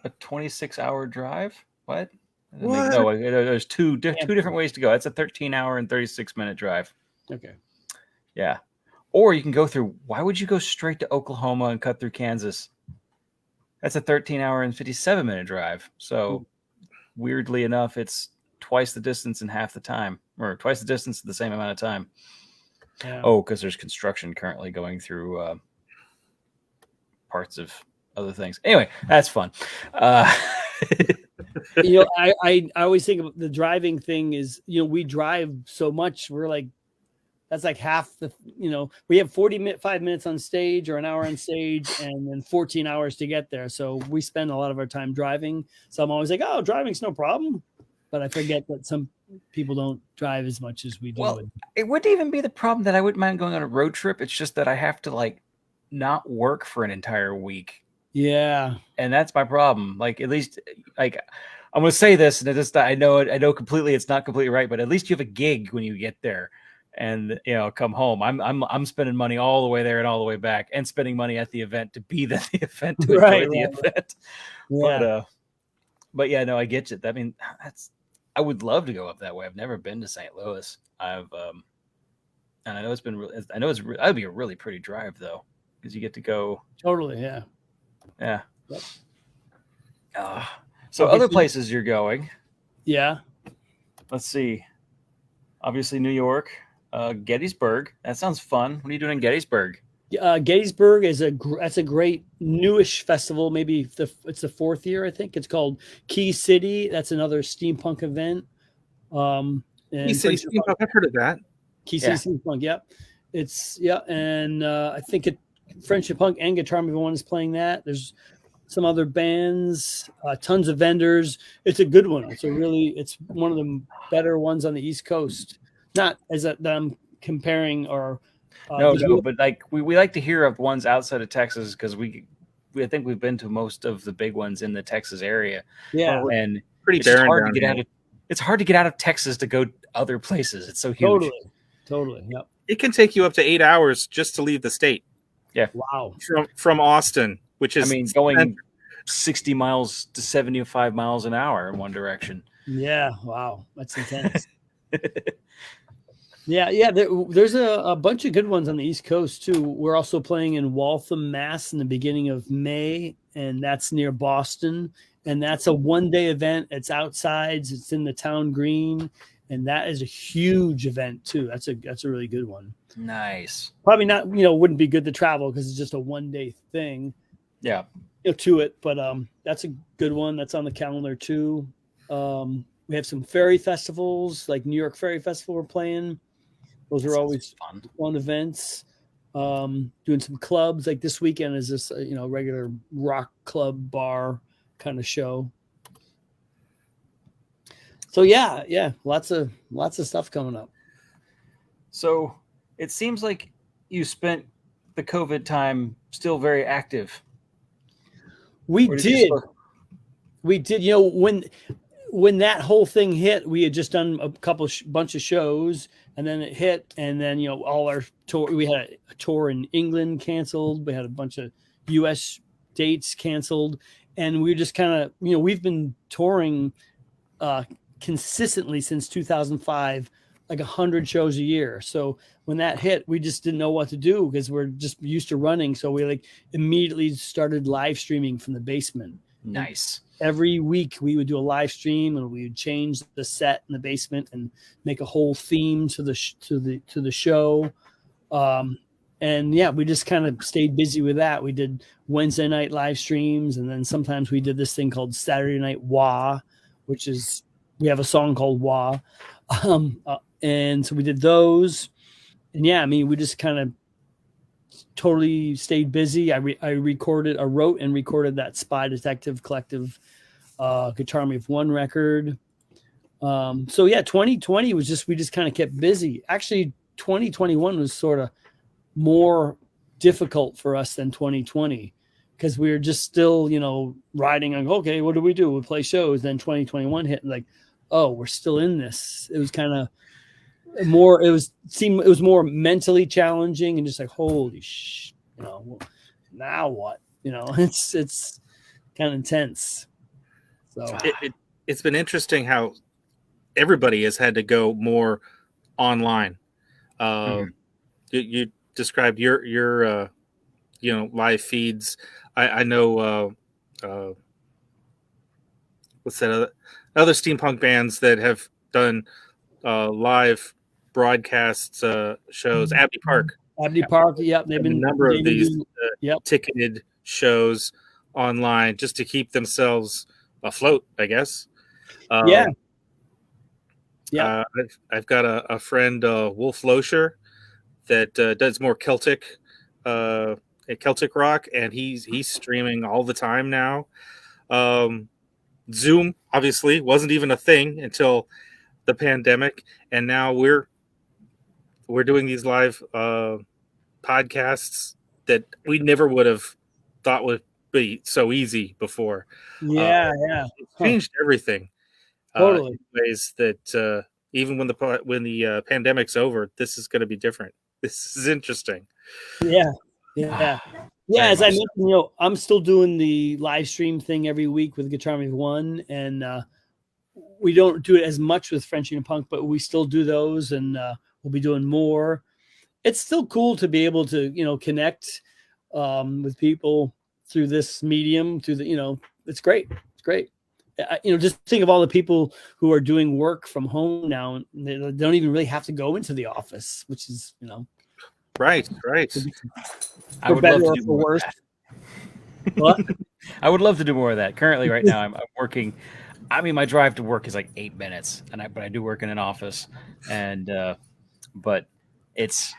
Speaker 3: a 26-hour drive. What? No, there's two different ways to go. That's a 13-hour and 36-minute drive.
Speaker 4: Okay.
Speaker 3: Yeah. Or you can go through. Why would you go straight to Oklahoma and cut through Kansas? That's a 13-hour and 57-minute drive. So, weirdly enough, it's twice the distance in half the time, or twice the distance in the same amount of time. Yeah. Oh, because there's construction currently going through parts of other things. Anyway, that's fun.
Speaker 4: I always think of the driving thing is, we drive so much. We're like, that's like half the, we have 5 minutes on stage or an hour on stage and then 14 hours to get there. So we spend a lot of our time driving. So I'm always like, oh, driving's no problem. But I forget that some people don't drive as much as we do.
Speaker 3: Well, it wouldn't even be the problem that I wouldn't mind going on a road trip. It's just that I have to not work for an entire week.
Speaker 4: Yeah.
Speaker 3: And that's my problem. At least I'm going to say this, and I know completely it's not completely right, but at least you have a gig when you get there and come home. I'm spending money all the way there and all the way back, and spending money at the event to be at the event to enjoy the event. Yeah. But yeah, no, I get it. I mean, I would love to go up that way. I've never been to St. Louis. And I know that'd be a really pretty drive though, because you get to go.
Speaker 4: Totally. Yeah.
Speaker 3: Yeah. Yep. So other places you're going.
Speaker 4: Yeah.
Speaker 3: Let's see. Obviously New York, Gettysburg. That sounds fun. What are you doing in Gettysburg?
Speaker 4: Gettysburg that's a great newish festival. Maybe it's the fourth year. I think it's called Key City. That's another steampunk event.
Speaker 2: Key City Steampunk. I've heard of that.
Speaker 4: Key City Steampunk. Yeah. And I think Friendship Punk and Guitarmy of One is playing that. There's some other bands, tons of vendors. It's a good one. It's one of the better ones on the East Coast. Not as that I'm comparing or.
Speaker 3: No, but we like to hear of ones outside of Texas because I think we've been to most of the big ones in the Texas area.
Speaker 4: Yeah,
Speaker 3: and
Speaker 2: pretty barren.
Speaker 3: It's hard to get out of Texas to go other places. It's so huge.
Speaker 4: Totally. Yep.
Speaker 2: It can take you up to 8 hours just to leave the state.
Speaker 3: Yeah.
Speaker 4: Wow.
Speaker 2: From Austin, which is
Speaker 3: going 60 miles to 75 miles an hour in one direction.
Speaker 4: Yeah. Wow. That's intense. Yeah. There's a bunch of good ones on the East Coast too. We're also playing in Waltham, Mass, in the beginning of May, and that's near Boston. And that's a one-day event. It's outsides. It's in the town green, and that is a huge event too. That's a really good one.
Speaker 3: Nice.
Speaker 4: Probably not. Wouldn't be good to travel because it's just a one-day thing.
Speaker 3: Yeah.
Speaker 4: To it, but that's a good one. That's on the calendar too. We have some ferry festivals, like New York Ferry Festival. We're playing. Those are always fun events. Doing some clubs. Like this weekend is this, regular rock club bar kind of show. So yeah, lots of stuff coming up.
Speaker 3: So it seems like you spent the COVID time still very active.
Speaker 4: We did. When that whole thing hit, we had just done a bunch of shows, and then it hit, and then all our tour. We had a tour in England canceled. We had a bunch of U.S. dates canceled, and we just kind of we've been touring consistently since 2005, like 100 shows a year. So when that hit, we just didn't know what to do because we're just used to running. So we immediately started live streaming from the basement.
Speaker 3: Nice.
Speaker 4: Every week we would do a live stream, and we would change the set in the basement and make a whole theme to the show. And yeah, we just kind of stayed busy with that. We did Wednesday night live streams, and then sometimes we did this thing called Saturday Night Wah, which is we have a song called Wah, and so we did those. yeah, I mean, we just kind of totally stayed busy. I wrote and recorded that Spy Detective Collective Guitarmy of One record. So yeah, 2020 was just, we just kind of kept busy. Actually, 2021 was sort of more difficult for us than 2020 because we were just still, riding on, okay, what do? We play shows. Then 2021 hit, and like, oh, we're still in this. It was kind of more, it was more mentally challenging and just like, holy now what? It's kind of intense. So
Speaker 2: it's been interesting how everybody has had to go more online. You described your live feeds. I know what's that other steampunk bands that have done live broadcasts shows. Abbey Park.
Speaker 4: Yep, they've been
Speaker 2: a number of these
Speaker 4: yep.
Speaker 2: ticketed shows online just to keep themselves afloat, I guess.
Speaker 4: Yeah.
Speaker 2: I've got a friend, Wolf Loescher, that does more Celtic rock, and he's streaming all the time now. Zoom obviously wasn't even a thing until the pandemic, and now we're doing these live podcasts that we never would have thought would be so easy before.
Speaker 4: Yeah,
Speaker 2: it's changed everything.
Speaker 4: Totally.
Speaker 2: In ways that even when the pandemic's over, this is going to be different. This is interesting.
Speaker 4: Yeah. As I mentioned, I'm still doing the live stream thing every week with Guitarmy of One, and we don't do it as much with Frenchie and Punk, but we still do those, and we'll be doing more. It's still cool to be able to, connect with people through this medium. It's great. It's great. Just think of all the people who are doing work from home now, and they don't even really have to go into the office, which is,
Speaker 2: right.
Speaker 3: I would love to do more of that.
Speaker 4: What?
Speaker 3: I would love to do more of that. Currently, right now, I'm working. I mean, my drive to work is like 8 minutes, but I do work in an office, and but it's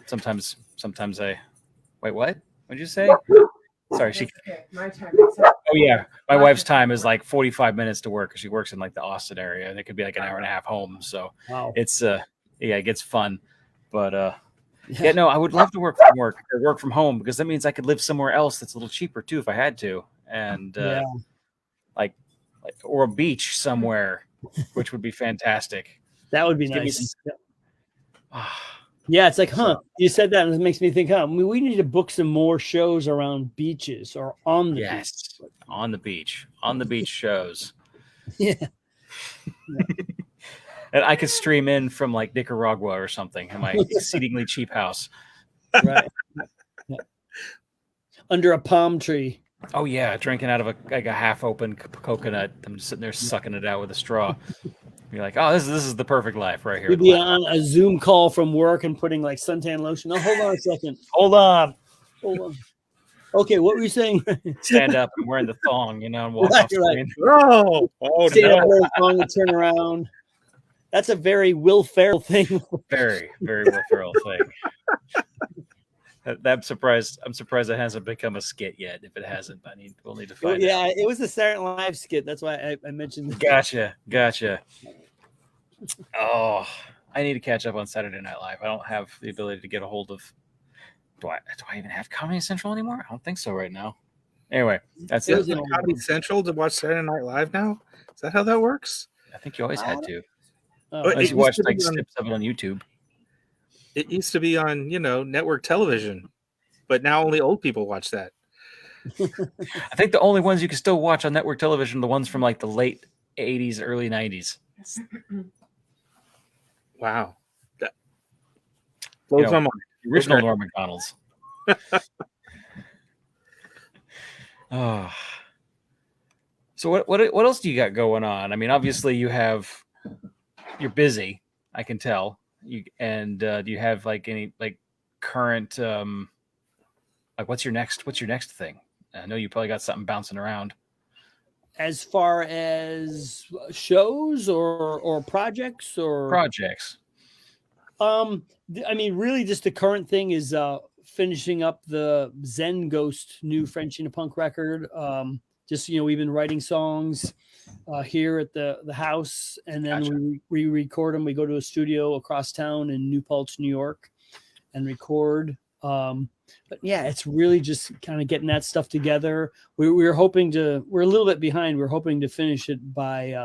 Speaker 3: Sometimes I wait. What did you say? Sorry,
Speaker 5: my time.
Speaker 3: Oh yeah, my wife's time is like 45 minutes to work because she works in like the Austin area, and it could be like an hour and a half home. So
Speaker 4: wow.
Speaker 3: It's it gets fun, but no, I would love to work from home because that means I could live somewhere else that's a little cheaper too if I had to, and like or a beach somewhere, which would be fantastic.
Speaker 4: That would be nice. Yeah, it's like, you said that, and it makes me think, we need to book some more shows around beaches or on the beach.
Speaker 3: On the beach shows.
Speaker 4: Yeah.
Speaker 3: And I could stream in from like Nicaragua or something in my exceedingly cheap house.
Speaker 4: Right. Yeah. Under a palm tree.
Speaker 3: Oh yeah, drinking out of a half-open coconut. I'm just sitting there sucking it out with a straw. You're like, oh, this is the perfect life right here.
Speaker 4: You'd be on a Zoom call from work and putting like suntan lotion. Oh, hold on a second. Hold on. Okay, what were you saying?
Speaker 3: Stand up and wearing the thong, and walk off screen.
Speaker 4: Oh, Stand up wearing the thong and turn around. That's a very Will Ferrell thing.
Speaker 3: Very, very Will Ferrell thing. I'm surprised it hasn't become a skit yet. If it hasn't, we'll need to find it.
Speaker 4: Yeah, it was a Saturday Night Live skit. That's why I mentioned it.
Speaker 3: Gotcha. Oh, I need to catch up on Saturday Night Live. I don't have the ability to get a hold of. Do I even have Comedy Central anymore? I don't think so right now. Anyway, that's it.
Speaker 2: Comedy Central to watch Saturday Night Live now? Is that how that works?
Speaker 3: I think you always had to.
Speaker 2: Unless
Speaker 3: you watched like snips of it on YouTube.
Speaker 2: It used to be on, network television, but now only old people watch that.
Speaker 3: I think the only ones you can still watch on network television are the ones from like the late 80s, early 90s.
Speaker 2: Wow. That blows my mind.
Speaker 3: The original Norm MacDonald's. Oh. So what else do you got going on? I mean, obviously you're busy, I can tell. Do you have like any like current like what's your next thing? I know you probably got something bouncing around.
Speaker 4: As far as shows or projects or
Speaker 3: projects.
Speaker 4: I mean, really, just the current thing is finishing up the Zen Ghost new French Punk record. Just we've been writing songs here at the house, and then
Speaker 3: Gotcha.
Speaker 4: we record them. We go to a studio across town in New Paltz, New York, and record. But yeah, it's really just kind of getting that stuff together. We're hoping to. We're a little bit behind. We're hoping to finish it by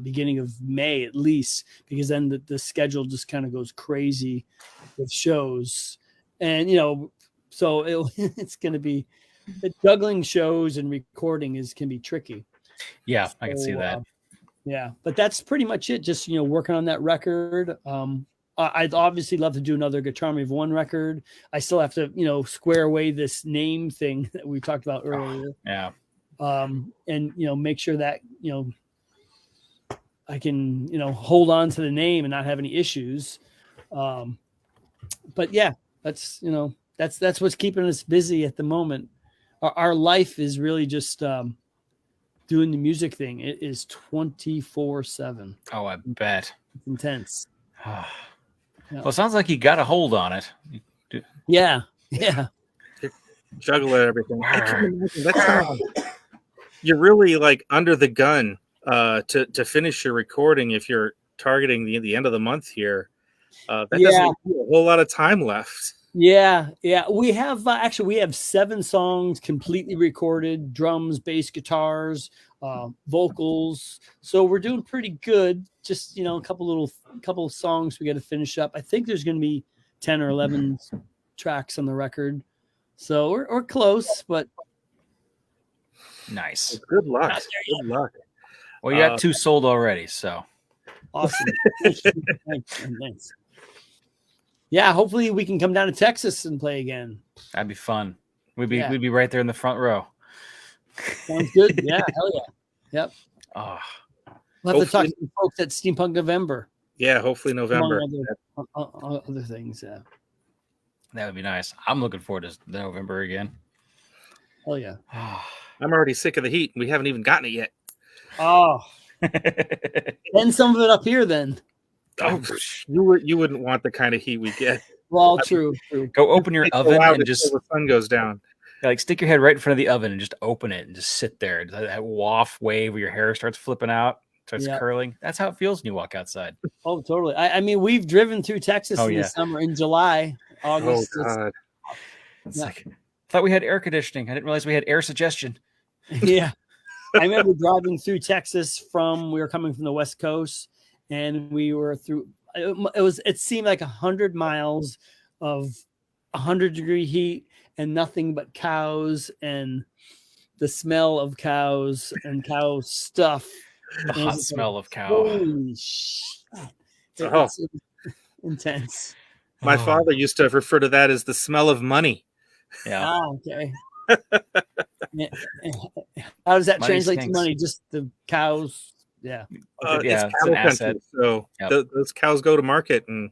Speaker 4: beginning of May at least, because then the schedule just kind of goes crazy with shows, and so it's going to be juggling shows and recording can be tricky.
Speaker 3: Yeah, I can see that.
Speaker 4: Yeah, but that's pretty much it. Just working on that record. I'd obviously love to do another Guitarmy of One record. I still have to square away this name thing that we talked about earlier.
Speaker 3: Yeah.
Speaker 4: And make sure that I can hold on to the name and not have any issues. But yeah, that's what's keeping us busy at the moment. Our life is really just doing the music thing. It is 24/7.
Speaker 3: Oh, I bet.
Speaker 4: It's intense.
Speaker 3: Well, it sounds like you got a hold on it.
Speaker 4: Yeah.
Speaker 2: Juggle everything. That's you're really like under the gun to finish your recording if you're targeting the end of the month here. That doesn't leave a whole lot of time left.
Speaker 4: Yeah. We have we have 7 songs completely recorded: drums, bass, guitars, vocals. So we're doing pretty good. Just a couple of songs we got to finish up. I think there's going to be 10 or 11 tracks on the record. So we're close, but
Speaker 3: nice.
Speaker 2: Good luck. Good luck.
Speaker 3: Well, you got 2 sold already, so
Speaker 4: awesome. Thanks. Yeah, hopefully we can come down to Texas and play again.
Speaker 3: That'd be fun. We'd be right there in the front row.
Speaker 4: Sounds good. Yeah, hell yeah. Yep.
Speaker 3: Oh.
Speaker 4: We'll have to talk to the folks at Steampunk November.
Speaker 2: Yeah, hopefully November.
Speaker 4: Other things. Yeah.
Speaker 3: That would be nice. I'm looking forward to November again.
Speaker 4: Hell yeah.
Speaker 2: I'm already sick of the heat. We haven't even gotten it yet.
Speaker 4: Oh. Send some of it up here then.
Speaker 2: Oh, you wouldn't want the kind of heat we get.
Speaker 4: Well, true.
Speaker 3: Go open your oven and just
Speaker 2: the sun goes down.
Speaker 3: Like stick your head right in front of the oven and just open it and just sit there. That waft wave where your hair starts flipping out, starts curling. That's how it feels when you walk outside.
Speaker 4: Oh, totally. I mean, we've driven through Texas in the summer, in July, August.
Speaker 2: Oh God.
Speaker 3: It's like, I thought we had air conditioning. I didn't realize we had air suggestion.
Speaker 4: Yeah. I remember driving through Texas we were coming from the West Coast, and we were through, it seemed like 100 miles of 100-degree heat and nothing but cows and the smell of cows and cow stuff.
Speaker 3: The hot smell of cow.
Speaker 4: Holy shit. It's intense.
Speaker 2: My father used to refer to that as the smell of money.
Speaker 3: Yeah.
Speaker 4: Oh, okay. How does that translate to money? Just the cows. Yeah.
Speaker 2: It's cattle country, so those cows go to market and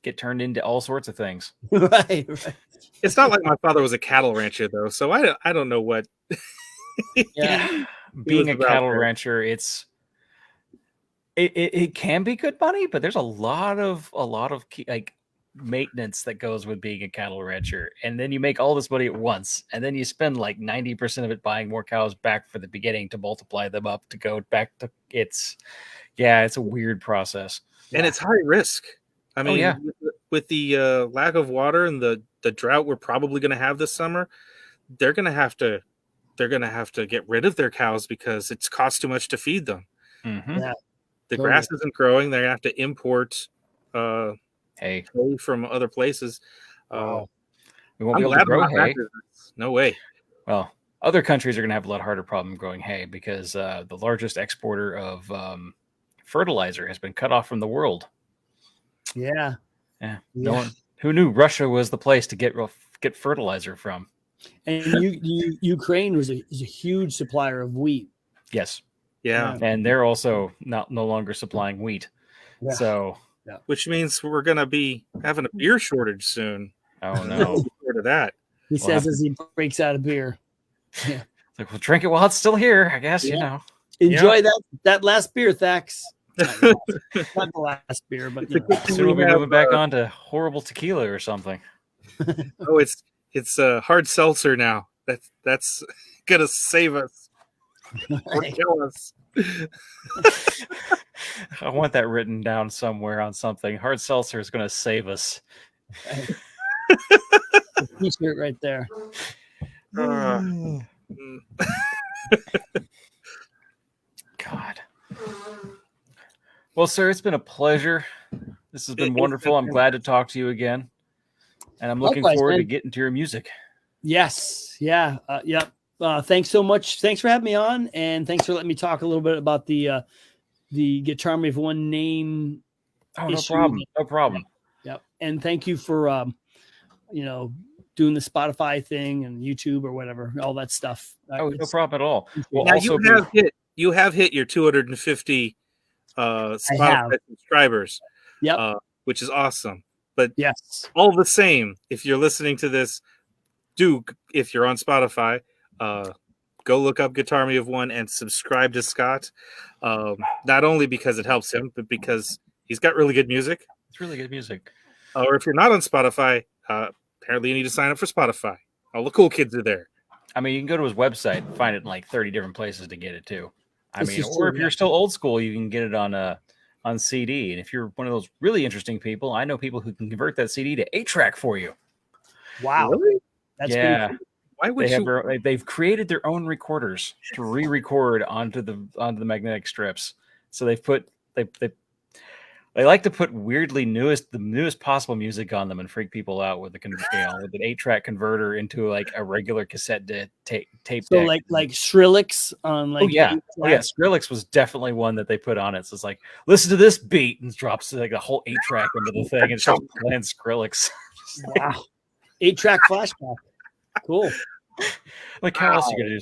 Speaker 3: get turned into all sorts of things.
Speaker 4: Right.
Speaker 2: It's not like my father was a cattle rancher though, so I don't know what.
Speaker 4: Yeah.
Speaker 3: Being a cattle rancher, it can be good money, but there's a lot of like maintenance that goes with being a cattle rancher, and then you make all this money at once, and then you spend like 90% of it buying more cows back for the beginning to multiply them up to go back to it's a weird process,
Speaker 2: and it's high risk. I mean, with the lack of water and the drought we're probably going to have this summer, they're going to have to get rid of their cows because it's cost too much to feed them.
Speaker 3: Mm-hmm.
Speaker 4: Yeah.
Speaker 2: The grass isn't growing. They're going to have to import hay from other places.
Speaker 3: We won't be able to grow hay.
Speaker 2: No way.
Speaker 3: Well, other countries are going to have a lot harder problem growing hay because the largest exporter of fertilizer has been cut off from the world.
Speaker 4: Yeah.
Speaker 3: No one who knew Russia was the place to get fertilizer from.
Speaker 4: And Ukraine was a huge supplier of wheat.
Speaker 3: Yes.
Speaker 2: Yeah.
Speaker 3: And they're also no longer supplying wheat. Yeah. So,
Speaker 2: which means we're going to be having a beer shortage soon.
Speaker 3: Oh no.
Speaker 2: To that.
Speaker 4: He says as he breaks out of beer. Yeah.
Speaker 3: It's like, we'll drink it while it's still here, I guess,
Speaker 4: Enjoy that last beer, Thax. Not the last beer, but you know.
Speaker 3: Soon we'll be moving back on to horrible tequila or something.
Speaker 2: Oh, it's hard seltzer now. That's gonna save us or kill us.
Speaker 3: I want that written down somewhere on something. Hard seltzer is going to save us.
Speaker 4: T-shirt right there.
Speaker 2: Mm.
Speaker 3: God. Well, sir, it's been a pleasure. This has been wonderful. I'm glad to talk to you again. And I'm looking forward to getting to your music.
Speaker 4: Yes. Yeah. Yep. Thanks so much. Thanks for having me on. And thanks for letting me talk a little bit about the Guitarmy of One name.
Speaker 3: Oh, no problem. No problem.
Speaker 4: Yep. And thank you for, doing the Spotify thing and YouTube or whatever, all that stuff.
Speaker 3: Oh, no problem at all.
Speaker 2: Well, now you have hit your 250 Spotify subscribers.
Speaker 4: Yep.
Speaker 2: Which is awesome. But
Speaker 4: yes,
Speaker 2: all the same, if you're listening to this, if you're on Spotify, go look up Guitarmy of One and subscribe to Scott. Not only because it helps him, but because he's got really good music.
Speaker 3: It's really good music.
Speaker 2: Or if you're not on Spotify, apparently you need to sign up for Spotify. All the cool kids are there.
Speaker 3: I mean, you can go to his website and find it in like 30 different places to get it too. If you're still old school, you can get it on CD. And if you're one of those really interesting people, I know people who can convert that CD to 8-track for you.
Speaker 4: Wow.
Speaker 2: Really?
Speaker 4: That's
Speaker 3: yeah.
Speaker 2: Why would
Speaker 3: they've created their own recorders to re-record onto the magnetic strips. So they like to put the newest possible music on them and freak people out with with an 8-track converter into like a regular cassette tape
Speaker 4: so
Speaker 3: deck.
Speaker 4: like Skrillex on like
Speaker 3: Skrillex was definitely one that they put on it. So it's like, listen to this beat, and drops like a whole 8-track into the thing and it's just playing Skrillex.
Speaker 4: Wow. 8-track flashback. Cool.
Speaker 3: Like, how else are you gonna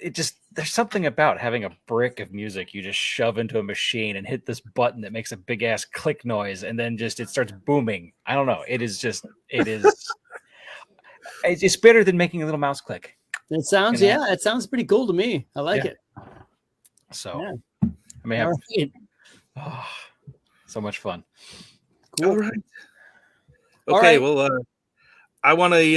Speaker 3: do? There's something about having a brick of music you just shove into a machine and hit this button that makes a big ass click noise, and then it starts booming. I don't know. It's better than making a little mouse click.
Speaker 4: It sounds it sounds pretty cool to me. I like it.
Speaker 3: So I may have so much fun.
Speaker 4: Cool.
Speaker 2: All right. Okay, well, I want to